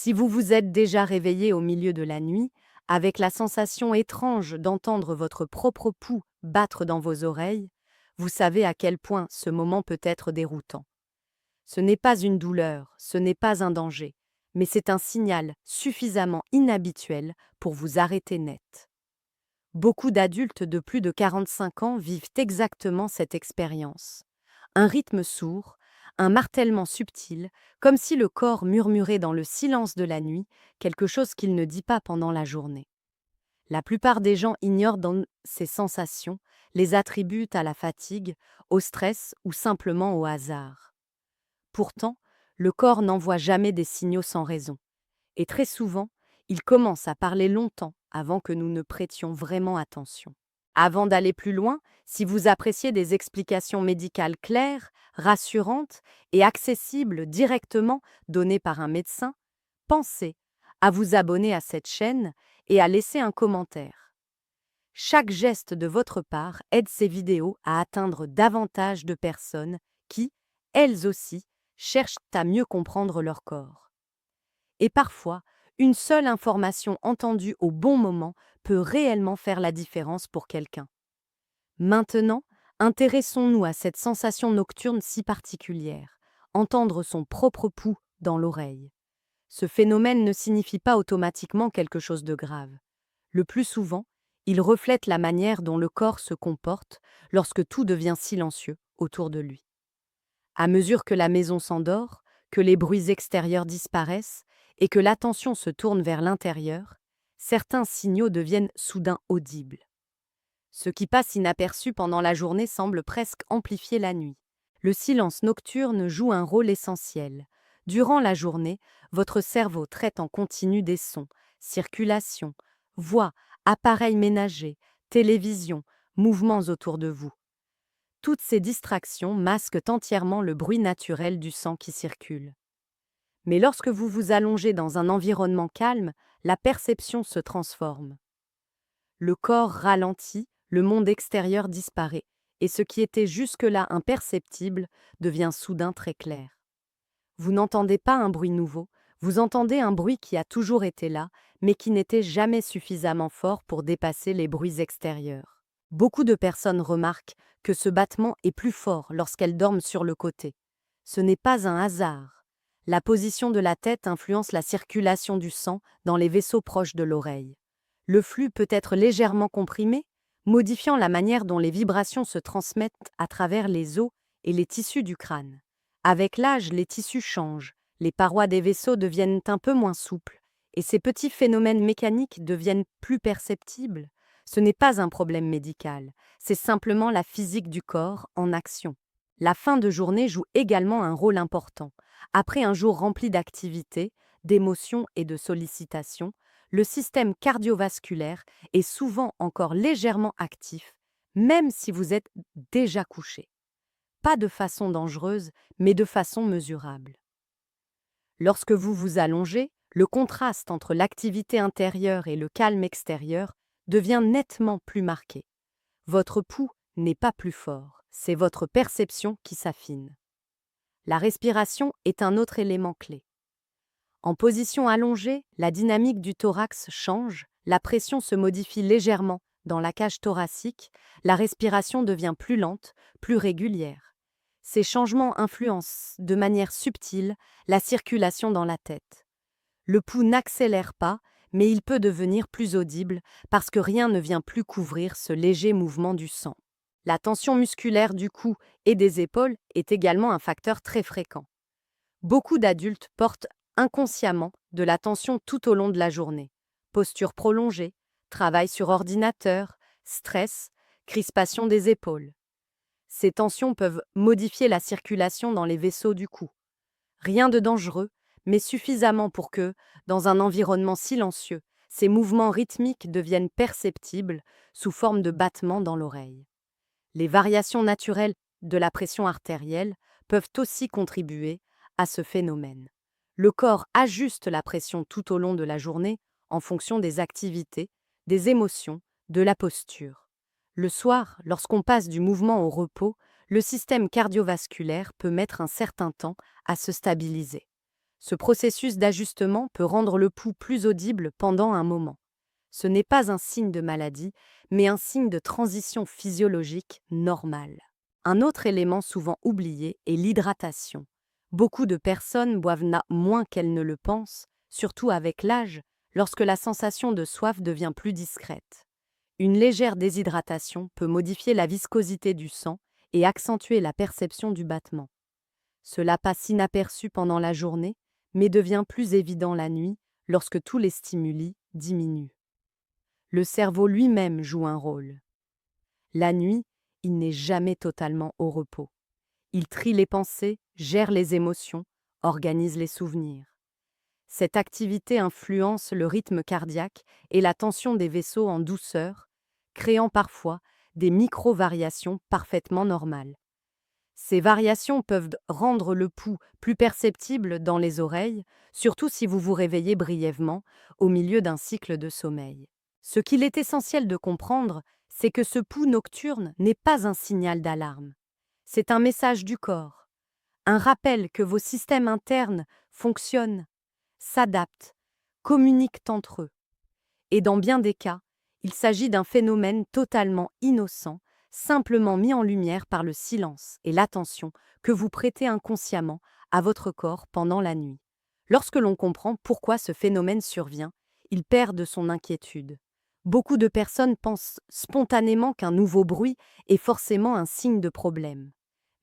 Si vous vous êtes déjà réveillé au milieu de la nuit, avec la sensation étrange d'entendre votre propre pouls battre dans vos oreilles, vous savez à quel point ce moment peut être déroutant. Ce n'est pas une douleur, ce n'est pas un danger, mais c'est un signal suffisamment inhabituel pour vous arrêter net. Beaucoup d'adultes de plus de 45 ans vivent exactement cette expérience. Un rythme sourd, un martèlement subtil, comme si le corps murmurait dans le silence de la nuit quelque chose qu'il ne dit pas pendant la journée. La plupart des gens ignorent dans ces sensations, les attribuent à la fatigue, au stress ou simplement au hasard. Pourtant, le corps n'envoie jamais des signaux sans raison. Et très souvent, il commence à parler longtemps avant que nous ne prêtions vraiment attention. Avant d'aller plus loin, si vous appréciez des explications médicales claires, rassurantes et accessibles directement données par un médecin, pensez à vous abonner à cette chaîne et à laisser un commentaire. Chaque geste de votre part aide ces vidéos à atteindre davantage de personnes qui, elles aussi, cherchent à mieux comprendre leur corps. Et parfois, une seule information entendue au bon moment peut réellement faire la différence pour quelqu'un. Maintenant, intéressons-nous à cette sensation nocturne si particulière, entendre son propre pouls dans l'oreille. Ce phénomène ne signifie pas automatiquement quelque chose de grave. Le plus souvent, il reflète la manière dont le corps se comporte lorsque tout devient silencieux autour de lui. À mesure que la maison s'endort, que les bruits extérieurs disparaissent et que l'attention se tourne vers l'intérieur, certains signaux deviennent soudain audibles. Ce qui passe inaperçu pendant la journée semble presque amplifier la nuit. Le silence nocturne joue un rôle essentiel. Durant la journée, votre cerveau traite en continu des sons, circulation, voix, appareils ménagers, télévision, mouvements autour de vous. Toutes ces distractions masquent entièrement le bruit naturel du sang qui circule. Mais lorsque vous vous allongez dans un environnement calme, la perception se transforme. Le corps ralentit, le monde extérieur disparaît, et ce qui était jusque-là imperceptible devient soudain très clair. Vous n'entendez pas un bruit nouveau, vous entendez un bruit qui a toujours été là, mais qui n'était jamais suffisamment fort pour dépasser les bruits extérieurs. Beaucoup de personnes remarquent que ce battement est plus fort lorsqu'elles dorment sur le côté. Ce n'est pas un hasard. La position de la tête influence la circulation du sang dans les vaisseaux proches de l'oreille. Le flux peut être légèrement comprimé, modifiant la manière dont les vibrations se transmettent à travers les os et les tissus du crâne. Avec l'âge, les tissus changent, les parois des vaisseaux deviennent un peu moins souples, et ces petits phénomènes mécaniques deviennent plus perceptibles. Ce n'est pas un problème médical, c'est simplement la physique du corps en action. La fin de journée joue également un rôle important. Après un jour rempli d'activités, d'émotions et de sollicitations, le système cardiovasculaire est souvent encore légèrement actif, même si vous êtes déjà couché. Pas de façon dangereuse, mais de façon mesurable. Lorsque vous vous allongez, le contraste entre l'activité intérieure et le calme extérieur devient nettement plus marqué. Votre pouls n'est pas plus fort, c'est votre perception qui s'affine. La respiration est un autre élément clé. En position allongée, la dynamique du thorax change, la pression se modifie légèrement dans la cage thoracique, la respiration devient plus lente, plus régulière. Ces changements influencent de manière subtile la circulation dans la tête. Le pouls n'accélère pas, mais il peut devenir plus audible parce que rien ne vient plus couvrir ce léger mouvement du sang. La tension musculaire du cou et des épaules est également un facteur très fréquent. Beaucoup d'adultes portent inconsciemment de la tension tout au long de la journée. Posture prolongée, travail sur ordinateur, stress, crispation des épaules. Ces tensions peuvent modifier la circulation dans les vaisseaux du cou. Rien de dangereux, mais suffisamment pour que, dans un environnement silencieux, ces mouvements rythmiques deviennent perceptibles sous forme de battements dans l'oreille. Les variations naturelles de la pression artérielle peuvent aussi contribuer à ce phénomène. Le corps ajuste la pression tout au long de la journée en fonction des activités, des émotions, de la posture. Le soir, lorsqu'on passe du mouvement au repos, le système cardiovasculaire peut mettre un certain temps à se stabiliser. Ce processus d'ajustement peut rendre le pouls plus audible pendant un moment. Ce n'est pas un signe de maladie, mais un signe de transition physiologique normale. Un autre élément souvent oublié est l'hydratation. Beaucoup de personnes boivent moins qu'elles ne le pensent, surtout avec l'âge, lorsque la sensation de soif devient plus discrète. Une légère déshydratation peut modifier la viscosité du sang et accentuer la perception du battement. Cela passe inaperçu pendant la journée, mais devient plus évident la nuit lorsque tous les stimuli diminuent. Le cerveau lui-même joue un rôle. La nuit, il n'est jamais totalement au repos. Il trie les pensées, gère les émotions, organise les souvenirs. Cette activité influence le rythme cardiaque et la tension des vaisseaux en douceur, créant parfois des micro-variations parfaitement normales. Ces variations peuvent rendre le pouls plus perceptible dans les oreilles, surtout si vous vous réveillez brièvement au milieu d'un cycle de sommeil. Ce qu'il est essentiel de comprendre, c'est que ce pouls nocturne n'est pas un signal d'alarme. C'est un message du corps, un rappel que vos systèmes internes fonctionnent, s'adaptent, communiquent entre eux. Et dans bien des cas, il s'agit d'un phénomène totalement innocent, simplement mis en lumière par le silence et l'attention que vous prêtez inconsciemment à votre corps pendant la nuit. Lorsque l'on comprend pourquoi ce phénomène survient, il perd de son inquiétude. Beaucoup de personnes pensent spontanément qu'un nouveau bruit est forcément un signe de problème.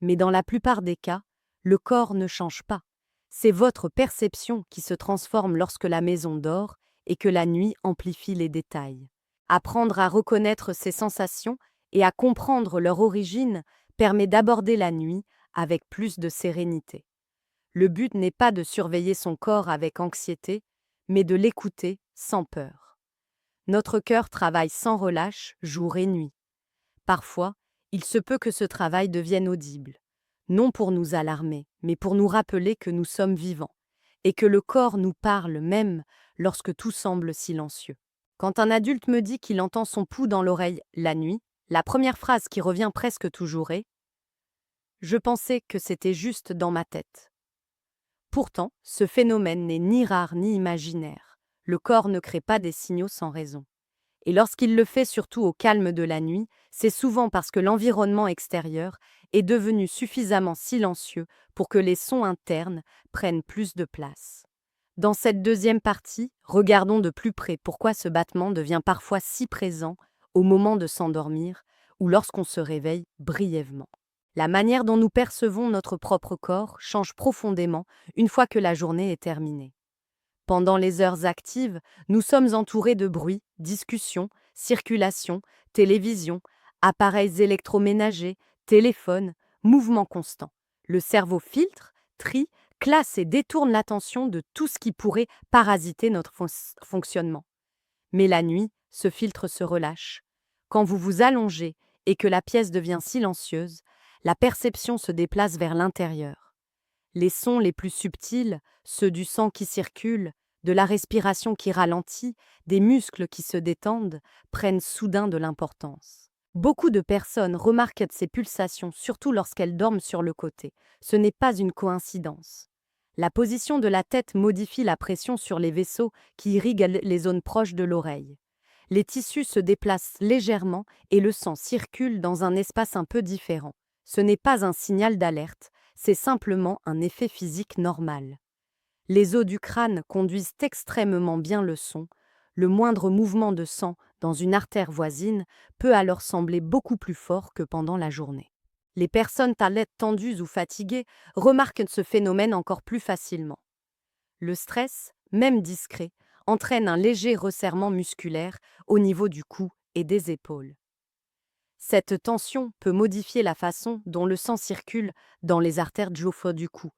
Mais dans la plupart des cas, le corps ne change pas. C'est votre perception qui se transforme lorsque la maison dort et que la nuit amplifie les détails. Apprendre à reconnaître ces sensations et à comprendre leur origine permet d'aborder la nuit avec plus de sérénité. Le but n'est pas de surveiller son corps avec anxiété, mais de l'écouter sans peur. Notre cœur travaille sans relâche, jour et nuit. Parfois, il se peut que ce travail devienne audible, non pour nous alarmer, mais pour nous rappeler que nous sommes vivants, et que le corps nous parle même lorsque tout semble silencieux. Quand un adulte me dit qu'il entend son pouls dans l'oreille la nuit, la première phrase qui revient presque toujours est « Je pensais que c'était juste dans ma tête ». Pourtant, ce phénomène n'est ni rare ni imaginaire. Le corps ne crée pas des signaux sans raison. Et lorsqu'il le fait surtout au calme de la nuit, c'est souvent parce que l'environnement extérieur est devenu suffisamment silencieux pour que les sons internes prennent plus de place. Dans cette deuxième partie, regardons de plus près pourquoi ce battement devient parfois si présent au moment de s'endormir ou lorsqu'on se réveille brièvement. La manière dont nous percevons notre propre corps change profondément une fois que la journée est terminée. Pendant les heures actives, nous sommes entourés de bruit, discussions, circulation, télévision, appareils électroménagers, téléphones, mouvements constants. Le cerveau filtre, trie, classe et détourne l'attention de tout ce qui pourrait parasiter notre fonctionnement. Mais la nuit, ce filtre se relâche. Quand vous vous allongez et que la pièce devient silencieuse, la perception se déplace vers l'intérieur. Les sons les plus subtils, ceux du sang qui circule, de la respiration qui ralentit, des muscles qui se détendent, prennent soudain de l'importance. Beaucoup de personnes remarquent ces pulsations, surtout lorsqu'elles dorment sur le côté. Ce n'est pas une coïncidence. La position de la tête modifie la pression sur les vaisseaux qui irriguent les zones proches de l'oreille. Les tissus se déplacent légèrement et le sang circule dans un espace un peu différent. Ce n'est pas un signal d'alerte, c'est simplement un effet physique normal. Les os du crâne conduisent extrêmement bien le son. Le moindre mouvement de sang dans une artère voisine peut alors sembler beaucoup plus fort que pendant la journée. Les personnes tendues ou fatiguées remarquent ce phénomène encore plus facilement. Le stress, même discret, entraîne un léger resserrement musculaire au niveau du cou et des épaules. Cette tension peut modifier la façon dont le sang circule dans les artères du cou.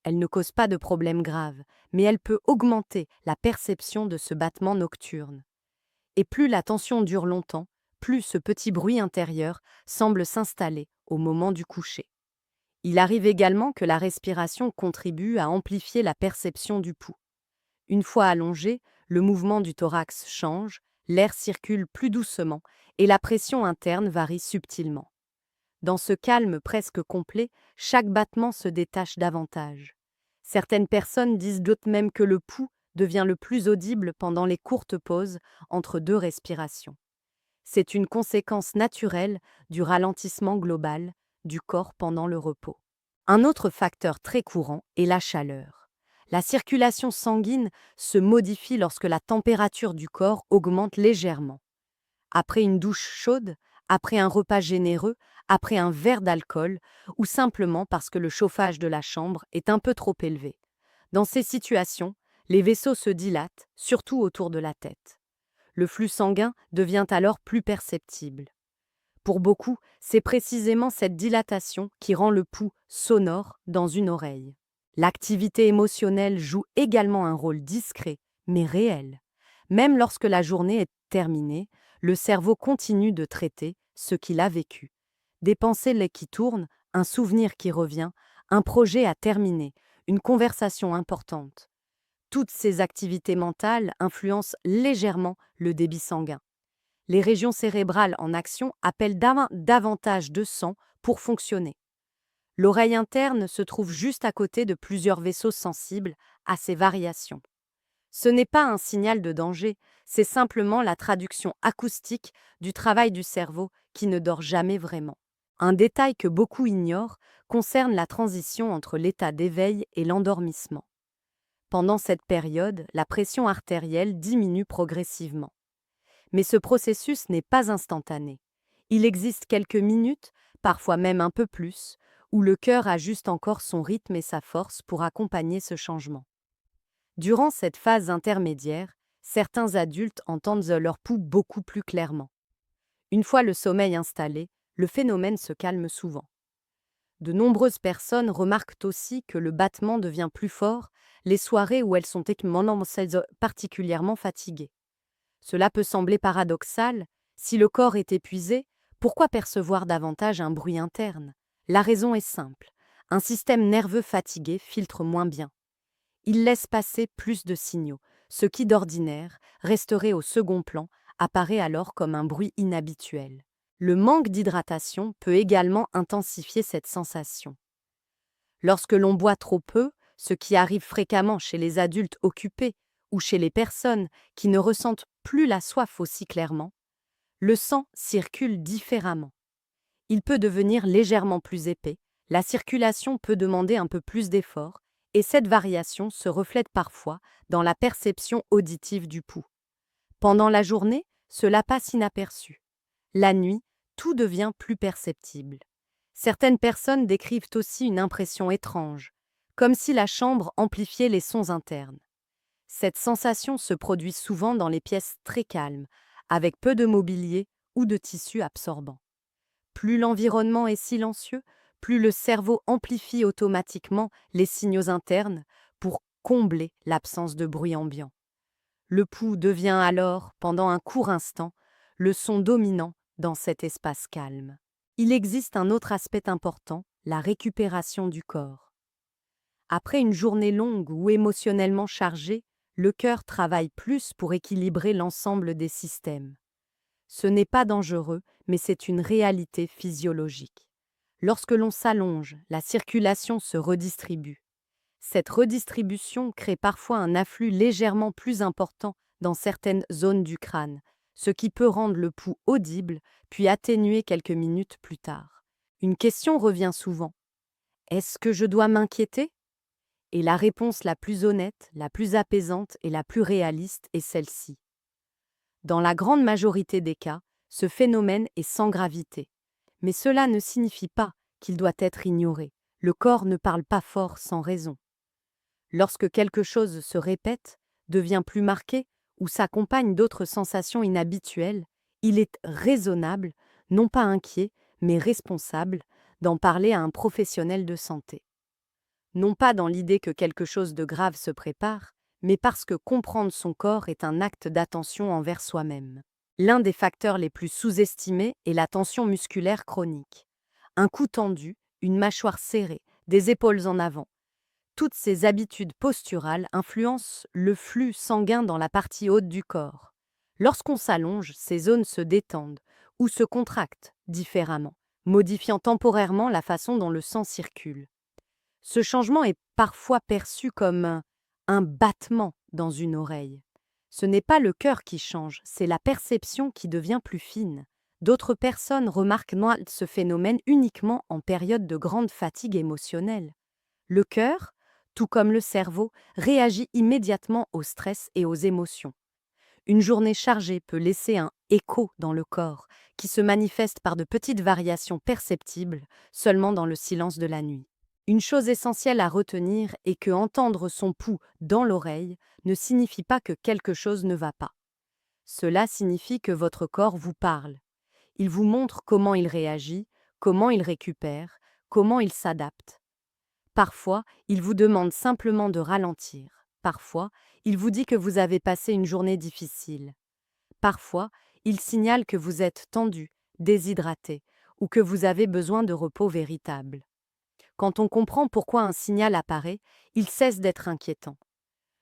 Elle ne cause pas de problème grave, mais elle peut augmenter la perception de ce battement nocturne. Et plus la tension dure longtemps, plus ce petit bruit intérieur semble s'installer au moment du coucher. Il arrive également que la respiration contribue à amplifier la perception du pouls. Une fois allongé, le mouvement du thorax change, l'air circule plus doucement et la pression interne varie subtilement. Dans ce calme presque complet, chaque battement se détache davantage. Certaines personnes disent d'autres même que le pouls devient le plus audible pendant les courtes pauses entre deux respirations. C'est une conséquence naturelle du ralentissement global du corps pendant le repos. Un autre facteur très courant est la chaleur. La circulation sanguine se modifie lorsque la température du corps augmente légèrement. Après une douche chaude, après un repas généreux, après un verre d'alcool, ou simplement parce que le chauffage de la chambre est un peu trop élevé. Dans ces situations, les vaisseaux se dilatent, surtout autour de la tête. Le flux sanguin devient alors plus perceptible. Pour beaucoup, c'est précisément cette dilatation qui rend le pouls sonore dans une oreille. L'activité émotionnelle joue également un rôle discret, mais réel. Même lorsque la journée est terminée, le cerveau continue de traiter ce qu'il a vécu. Des pensées qui tournent, un souvenir qui revient, un projet à terminer, une conversation importante. Toutes ces activités mentales influencent légèrement le débit sanguin. Les régions cérébrales en action appellent davantage de sang pour fonctionner. L'oreille interne se trouve juste à côté de plusieurs vaisseaux sensibles à ces variations. Ce n'est pas un signal de danger, c'est simplement la traduction acoustique du travail du cerveau qui ne dort jamais vraiment. Un détail que beaucoup ignorent concerne la transition entre l'état d'éveil et l'endormissement. Pendant cette période, la pression artérielle diminue progressivement. Mais ce processus n'est pas instantané. Il existe quelques minutes, parfois même un peu plus, où le cœur ajuste encore son rythme et sa force pour accompagner ce changement. Durant cette phase intermédiaire, certains adultes entendent leur pouls beaucoup plus clairement. Une fois le sommeil installé, le phénomène se calme souvent. De nombreuses personnes remarquent aussi que le battement devient plus fort les soirées où elles sont particulièrement fatiguées. Cela peut sembler paradoxal. Si le corps est épuisé, pourquoi percevoir davantage un bruit interne? La raison est simple. Un système nerveux fatigué filtre moins bien. Il laisse passer plus de signaux. Ce qui d'ordinaire resterait au second plan apparaît alors comme un bruit inhabituel. Le manque d'hydratation peut également intensifier cette sensation. Lorsque l'on boit trop peu, ce qui arrive fréquemment chez les adultes occupés ou chez les personnes qui ne ressentent plus la soif aussi clairement, le sang circule différemment. Il peut devenir légèrement plus épais, la circulation peut demander un peu plus d'effort, et cette variation se reflète parfois dans la perception auditive du pouls. Pendant la journée, cela passe inaperçu. La nuit, tout devient plus perceptible. Certaines personnes décrivent aussi une impression étrange, comme si la chambre amplifiait les sons internes. Cette sensation se produit souvent dans les pièces très calmes, avec peu de mobilier ou de tissu absorbant. Plus l'environnement est silencieux, plus le cerveau amplifie automatiquement les signaux internes pour combler l'absence de bruit ambiant. Le pouls devient alors, pendant un court instant, le son dominant dans cet espace calme. Il existe un autre aspect important, la récupération du corps. Après une journée longue ou émotionnellement chargée, le cœur travaille plus pour équilibrer l'ensemble des systèmes. Ce n'est pas dangereux, mais c'est une réalité physiologique. Lorsque l'on s'allonge, la circulation se redistribue. Cette redistribution crée parfois un afflux légèrement plus important dans certaines zones du crâne, ce qui peut rendre le pouls audible, puis atténuer quelques minutes plus tard. Une question revient souvent. Est-ce que je dois m'inquiéter? Et la réponse la plus honnête, la plus apaisante et la plus réaliste est celle-ci. Dans la grande majorité des cas, ce phénomène est sans gravité. Mais cela ne signifie pas qu'il doit être ignoré. Le corps ne parle pas fort sans raison. Lorsque quelque chose se répète, devient plus marqué ou s'accompagne d'autres sensations inhabituelles, il est raisonnable, non pas inquiet, mais responsable, d'en parler à un professionnel de santé. Non pas dans l'idée que quelque chose de grave se prépare, mais parce que comprendre son corps est un acte d'attention envers soi-même. L'un des facteurs les plus sous-estimés est la tension musculaire chronique. Un cou tendu, une mâchoire serrée, des épaules en avant. Toutes ces habitudes posturales influencent le flux sanguin dans la partie haute du corps. Lorsqu'on s'allonge, ces zones se détendent ou se contractent différemment, modifiant temporairement la façon dont le sang circule. Ce changement est parfois perçu comme un battement dans une oreille. Ce n'est pas le cœur qui change, c'est la perception qui devient plus fine. D'autres personnes remarquent ce phénomène uniquement en période de grande fatigue émotionnelle. Le cœur, tout comme le cerveau, réagit immédiatement au stress et aux émotions. Une journée chargée peut laisser un écho dans le corps, qui se manifeste par de petites variations perceptibles seulement dans le silence de la nuit. Une chose essentielle à retenir est que entendre son pouls dans l'oreille ne signifie pas que quelque chose ne va pas. Cela signifie que votre corps vous parle. Il vous montre comment il réagit, comment il récupère, comment il s'adapte. Parfois, il vous demande simplement de ralentir. Parfois, il vous dit que vous avez passé une journée difficile. Parfois, il signale que vous êtes tendu, déshydraté ou que vous avez besoin de repos véritable. Quand on comprend pourquoi un signal apparaît, il cesse d'être inquiétant.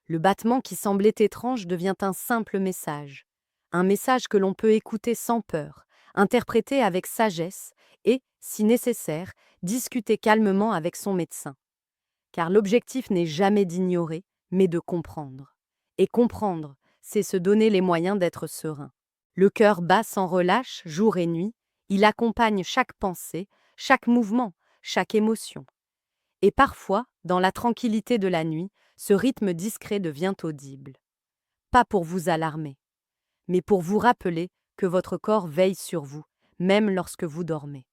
Le battement qui semblait étrange devient un simple message. Un message que l'on peut écouter sans peur, interpréter avec sagesse et, si nécessaire, discuter calmement avec son médecin. Car l'objectif n'est jamais d'ignorer, mais de comprendre. Et comprendre, c'est se donner les moyens d'être serein. Le cœur bat sans relâche, jour et nuit, il accompagne chaque pensée, chaque mouvement, chaque émotion. Et parfois, dans la tranquillité de la nuit, ce rythme discret devient audible. Pas pour vous alarmer, mais pour vous rappeler que votre corps veille sur vous, même lorsque vous dormez.